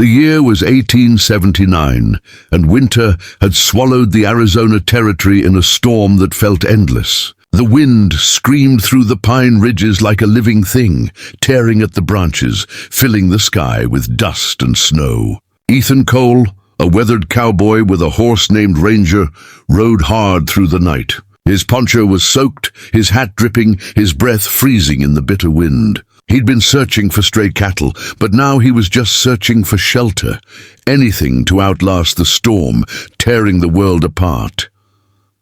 The year was 1879, and winter had swallowed the Arizona territory in a storm that felt endless. The wind screamed through the pine ridges like a living thing, tearing at the branches, filling the sky with dust and snow. Ethan Cole, a weathered cowboy with a horse named Ranger, rode hard through the night. His poncho was soaked, his hat dripping, his breath freezing in the bitter wind. He'd been searching for stray cattle, but now he was just searching for shelter, anything to outlast the storm, tearing the world apart.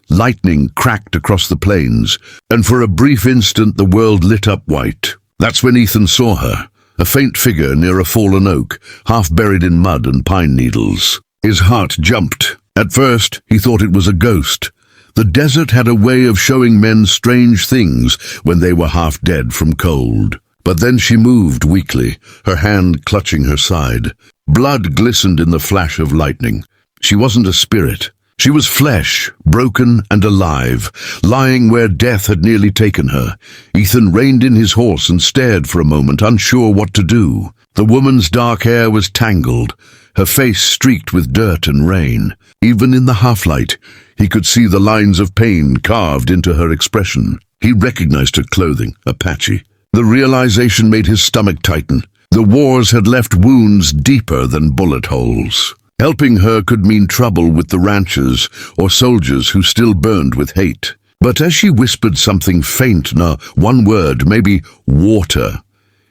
Lightning cracked across the plains, and for a brief instant the world lit up white. That's when Ethan saw her, a faint figure near a fallen oak, half buried in mud and pine needles. His heart jumped. At first, he thought it was a ghost. The desert had a way of showing men strange things when they were half dead from cold. But then she moved weakly, her hand clutching her side. Blood glistened in the flash of lightning. She wasn't a spirit. She was flesh, broken and alive, lying where death had nearly taken her. Ethan reined in his horse and stared for a moment, unsure what to do. The woman's dark hair was tangled, her face streaked with dirt and rain. Even in the half-light, he could see the lines of pain carved into her expression. He recognized her clothing, Apache. The realization made his stomach tighten. The wars had left wounds deeper than bullet holes. Helping her could mean trouble with the ranchers or soldiers who still burned with hate. But as she whispered something faint, one word, maybe water,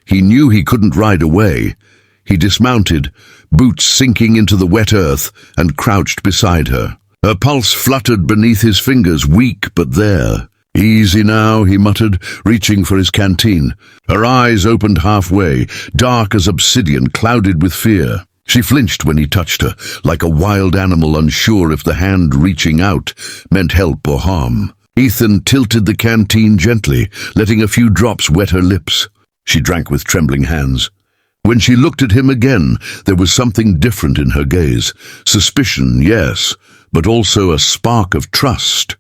he knew he couldn't ride away. He dismounted, boots sinking into the wet earth, and crouched beside her. Her pulse fluttered beneath his fingers, weak but there. "Easy now," he muttered, reaching for his canteen. Her eyes opened halfway, dark as obsidian, clouded with fear. She flinched when he touched her, like a wild animal unsure if the hand reaching out meant help or harm. Ethan tilted the canteen gently, letting a few drops wet her lips. She drank with trembling hands. When she looked at him again, there was something different in her gaze. Suspicion, yes, but also a spark of trust.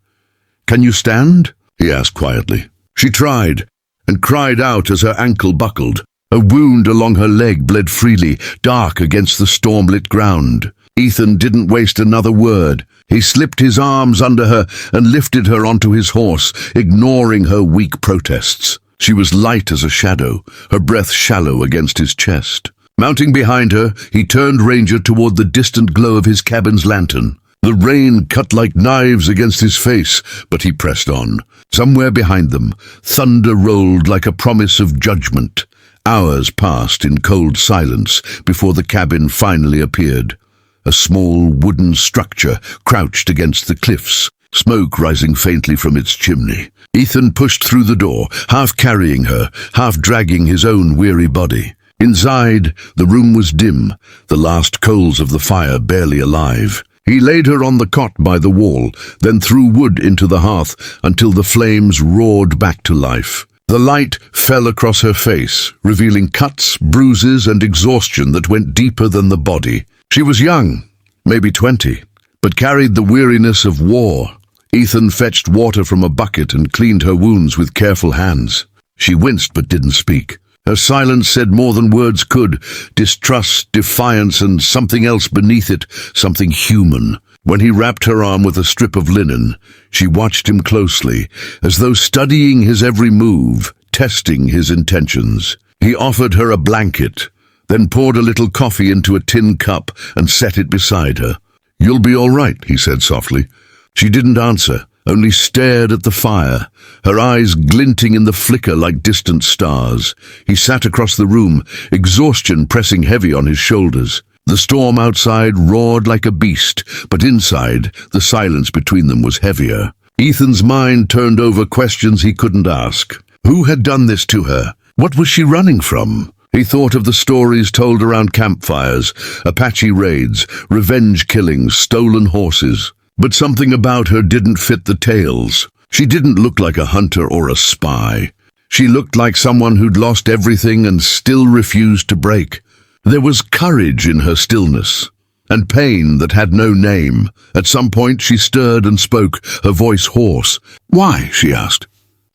"Can you stand?" he asked quietly. She tried, and cried out as her ankle buckled. A wound along her leg bled freely, dark against the storm-lit ground. Ethan didn't waste another word. He slipped his arms under her and lifted her onto his horse, ignoring her weak protests. She was light as a shadow, her breath shallow against his chest. Mounting behind her, he turned Ranger toward the distant glow of his cabin's lantern. The rain cut like knives against his face, but he pressed on. Somewhere behind them, thunder rolled like a promise of judgment. Hours passed in cold silence before the cabin finally appeared. A small wooden structure crouched against the cliffs, smoke rising faintly from its chimney. Ethan pushed through the door, half carrying her, half dragging his own weary body. Inside, the room was dim, the last coals of the fire barely alive. He laid her on the cot by the wall, then threw wood into the hearth until the flames roared back to life. The light fell across her face, revealing cuts, bruises, and exhaustion that went deeper than the body. She was young, maybe 20, but carried the weariness of war. Ethan fetched water from a bucket and cleaned her wounds with careful hands. She winced but didn't speak. Her silence said more than words could, distrust, defiance, and something else beneath it, something human. When he wrapped her arm with a strip of linen, she watched him closely, as though studying his every move, testing his intentions. He offered her a blanket, then poured a little coffee into a tin cup and set it beside her. "You'll be all right," he said softly. She didn't answer, only stared at the fire, her eyes glinting in the flicker like distant stars. He sat across the room, exhaustion pressing heavy on his shoulders. The storm outside roared like a beast, but inside, the silence between them was heavier. Ethan's mind turned over questions he couldn't ask. Who had done this to her? What was she running from? He thought of the stories told around campfires, Apache raids, revenge killings, stolen horses. But something about her didn't fit the tales. She didn't look like a hunter or a spy. She looked like someone who'd lost everything and still refused to break. There was courage in her stillness, and pain that had no name. At some point she stirred and spoke, her voice hoarse. "Why?" she asked.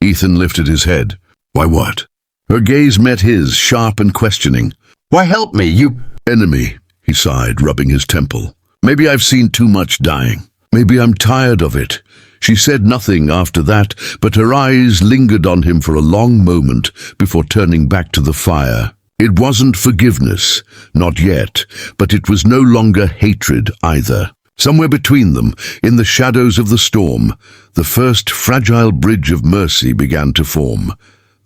Ethan lifted his head. "Why what?" Her gaze met his, sharp and questioning. "Why help me, you—" "Enemy," he sighed, rubbing his temple. Maybe I've seen too much dying. Maybe I'm tired of it. She said nothing after that, but her eyes lingered on him for a long moment before turning back to the fire. It wasn't forgiveness, not yet, but it was no longer hatred either. Somewhere between them, in the shadows of the storm, the first fragile bridge of mercy began to form.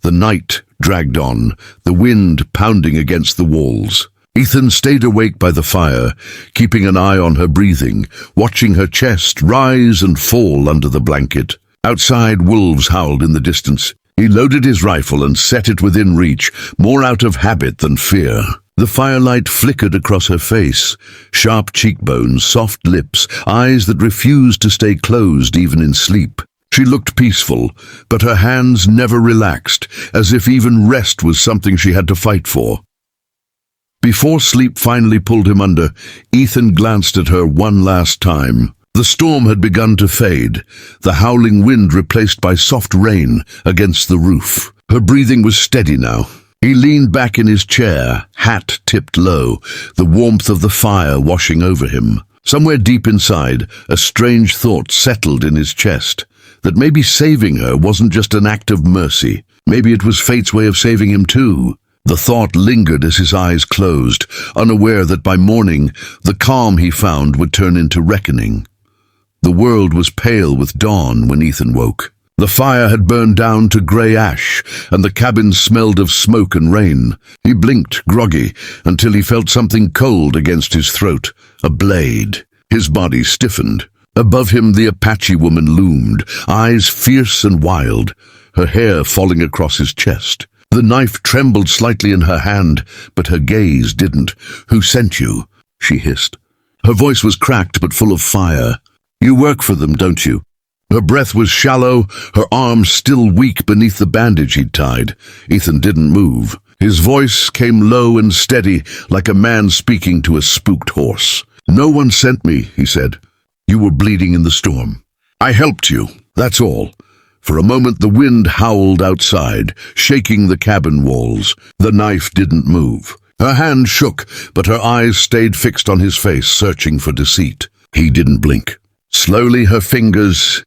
The night dragged on, the wind pounding against the walls. Ethan stayed awake by the fire, keeping an eye on her breathing, watching her chest rise and fall under the blanket. Outside, wolves howled in the distance. He loaded his rifle and set it within reach, more out of habit than fear. The firelight flickered across her face, sharp cheekbones, soft lips, eyes that refused to stay closed even in sleep. She looked peaceful, but her hands never relaxed, as if even rest was something she had to fight for. Before sleep finally pulled him under, Ethan glanced at her one last time. The storm had begun to fade, the howling wind replaced by soft rain against the roof. Her breathing was steady now. He leaned back in his chair, hat tipped low, the warmth of the fire washing over him. Somewhere deep inside, a strange thought settled in his chest, that maybe saving her wasn't just an act of mercy. Maybe it was fate's way of saving him too. The thought lingered as his eyes closed, unaware that by morning, the calm he found would turn into reckoning. The world was pale with dawn when Ethan woke. The fire had burned down to grey ash, and the cabin smelled of smoke and rain. He blinked, groggy, until he felt something cold against his throat, a blade. His body stiffened. Above him the Apache woman loomed, eyes fierce and wild, her hair falling across his chest. The knife trembled slightly in her hand, but her gaze didn't. "Who sent you?" she hissed. Her voice was cracked but full of fire. "You work for them, don't you?" Her breath was shallow, her arms still weak beneath the bandage he'd tied. Ethan didn't move. His voice came low and steady, like a man speaking to a spooked horse. "No one sent me," he said. "You were bleeding in the storm. I helped you, that's all." For a moment the wind howled outside, shaking the cabin walls. The knife didn't move. Her hand shook, but her eyes stayed fixed on his face, searching for deceit. He didn't blink. Slowly her fingers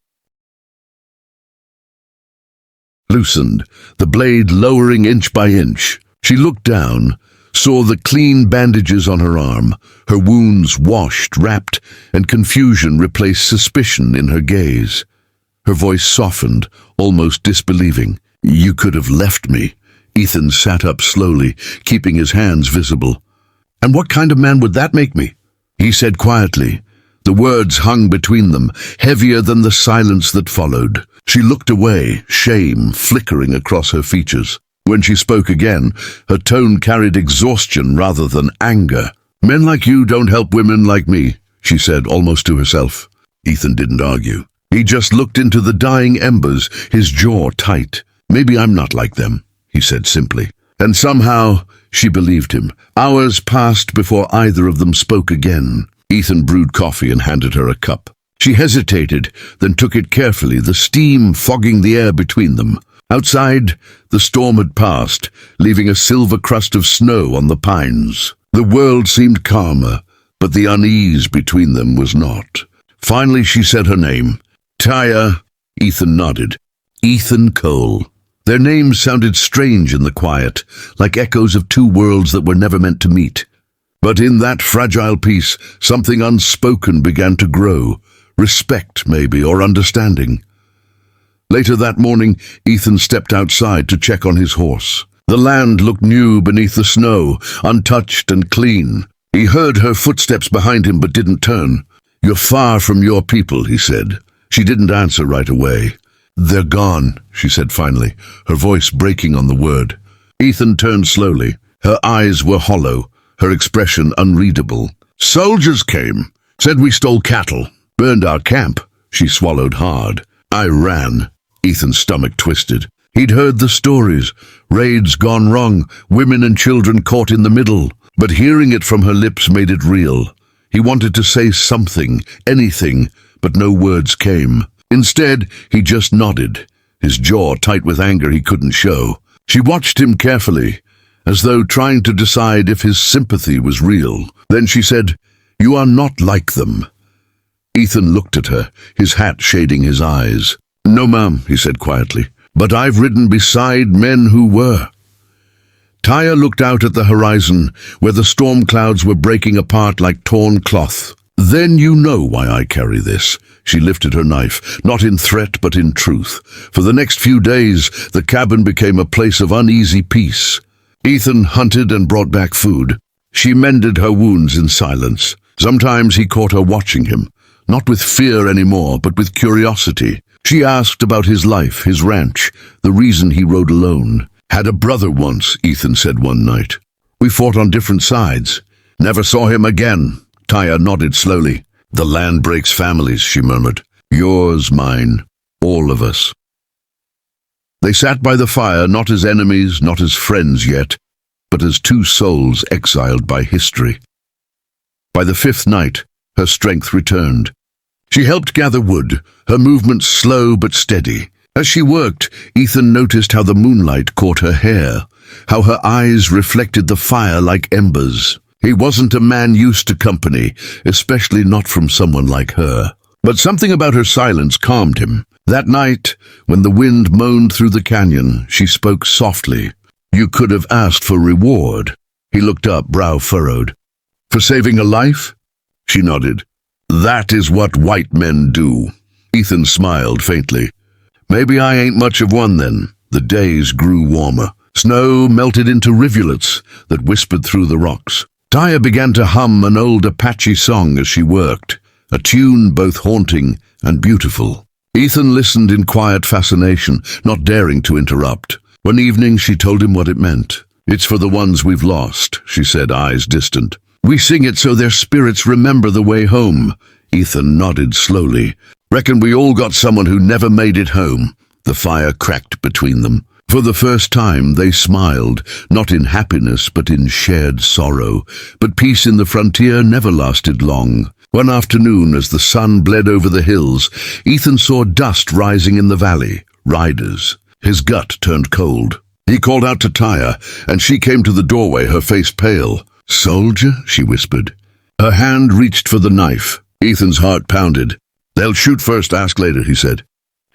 loosened, the blade lowering inch by inch. She looked down, saw the clean bandages on her arm, her wounds washed, wrapped, and confusion replaced suspicion in her gaze. Her voice softened, almost disbelieving. "You could have left me." Ethan sat up slowly, keeping his hands visible. "And what kind of man would that make me?" he said quietly. The words hung between them, heavier than the silence that followed. She looked away, shame flickering across her features. When she spoke again, her tone carried exhaustion rather than anger. "Men like you don't help women like me," she said almost to herself. Ethan didn't argue. He just looked into the dying embers, his jaw tight. "Maybe I'm not like them," he said simply. And somehow she believed him. Hours passed before either of them spoke again. Ethan brewed coffee and handed her a cup. She hesitated, then took it carefully, the steam fogging the air between them. Outside, the storm had passed, leaving a silver crust of snow on the pines. The world seemed calmer, but the unease between them was not. Finally she said her name. "Taya." Ethan nodded. Ethan Cole. Their names sounded strange in the quiet, like echoes of two worlds that were never meant to meet. But in that fragile peace, something unspoken began to grow. Respect, maybe, or understanding. Later that morning, Ethan stepped outside to check on his horse. The land looked new beneath the snow, untouched and clean. He heard her footsteps behind him but didn't turn. "You're far from your people," he said. She didn't answer right away. "They're gone," she said finally, her voice breaking on the word. Ethan turned slowly. Her eyes were hollow, her expression unreadable. "Soldiers came, said we stole cattle, burned our camp." She swallowed hard. "I ran." Ethan's stomach twisted. He'd heard the stories, raids gone wrong, women and children caught in the middle. But hearing it from her lips made it real. He wanted to say something, anything, but no words came. Instead, he just nodded, his jaw tight with anger he couldn't show. She watched him carefully, as though trying to decide if his sympathy was real. Then she said, "You are not like them." Ethan looked at her, his hat shading his eyes. "No, ma'am," he said quietly, "but I've ridden beside men who were." Tyre looked out at the horizon, where the storm clouds were breaking apart like torn cloth. "Then you know why I carry this." She lifted her knife, not in threat but in truth. For the next few days, the cabin became a place of uneasy peace. Ethan hunted and brought back food. She mended her wounds in silence. Sometimes he caught her watching him, not with fear anymore, but with curiosity. She asked about his life, his ranch, the reason he rode alone. "Had a brother once," Ethan said one night. "We fought on different sides. Never saw him again." Tyre nodded slowly. "The land breaks families," she murmured. "Yours, mine, all of us." They sat by the fire, not as enemies, not as friends yet, but as two souls exiled by history. By the fifth night, her strength returned. She helped gather wood, her movements slow but steady. As she worked, Ethan noticed how the moonlight caught her hair, how her eyes reflected the fire like embers. He wasn't a man used to company, especially not from someone like her. But something about her silence calmed him. That night, when the wind moaned through the canyon, she spoke softly. "You could have asked for reward." He looked up, brow furrowed. "For saving a life?" She nodded. "That is what white men do." Ethan smiled faintly. "Maybe I ain't much of one then." The days grew warmer. Snow melted into rivulets that whispered through the rocks. Tyre began to hum an old Apache song as she worked, a tune both haunting and beautiful. Ethan listened in quiet fascination, not daring to interrupt. One evening she told him what it meant. "It's for the ones we've lost," she said, eyes distant. "We sing it so their spirits remember the way home." Ethan nodded slowly. "Reckon we all got someone who never made it home." The fire cracked between them. For the first time they smiled, not in happiness but in shared sorrow. But peace in the frontier never lasted long. One afternoon, as the sun bled over the hills, Ethan saw dust rising in the valley. Riders. His gut turned cold. He called out to Tyre, and she came to the doorway, her face pale. "Soldier?" she whispered. Her hand reached for the knife. Ethan's heart pounded. "They'll shoot first, ask later," he said.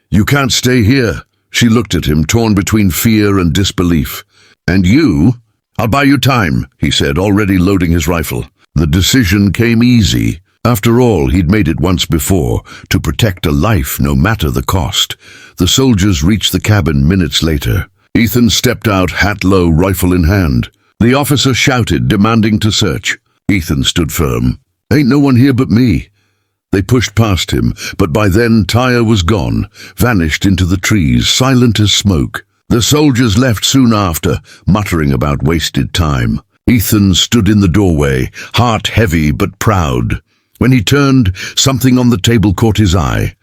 "You can't stay here." She looked at him, torn between fear and disbelief. "And you?" "I'll buy you time," he said, already loading his rifle. The decision came easy. After all, he'd made it once before, to protect a life no matter the cost. The soldiers reached the cabin minutes later. Ethan stepped out, hat low, rifle in hand. The officer shouted, demanding to search. Ethan stood firm. "Ain't no one here but me." They pushed past him, but by then Tyre was gone, vanished into the trees, silent as smoke. The soldiers left soon after, muttering about wasted time. Ethan stood in the doorway, heart heavy but proud. When he turned, something on the table caught his eye.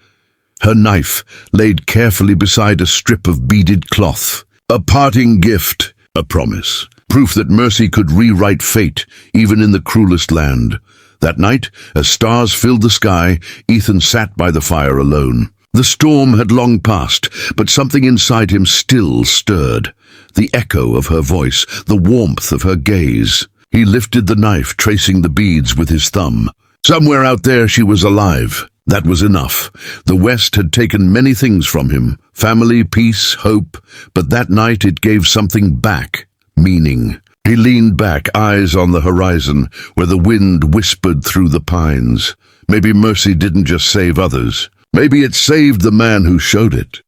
Her knife, laid carefully beside a strip of beaded cloth. A parting gift, a promise. Proof that mercy could rewrite fate, even in the cruelest land. That night, as stars filled the sky, Ethan sat by the fire alone. The storm had long passed, but something inside him still stirred. The echo of her voice, the warmth of her gaze. He lifted the knife, tracing the beads with his thumb. Somewhere out there she was alive. That was enough. The West had taken many things from him. Family, peace, hope. But that night it gave something back. Meaning. He leaned back, eyes on the horizon, where the wind whispered through the pines. Maybe mercy didn't just save others. Maybe it saved the man who showed it.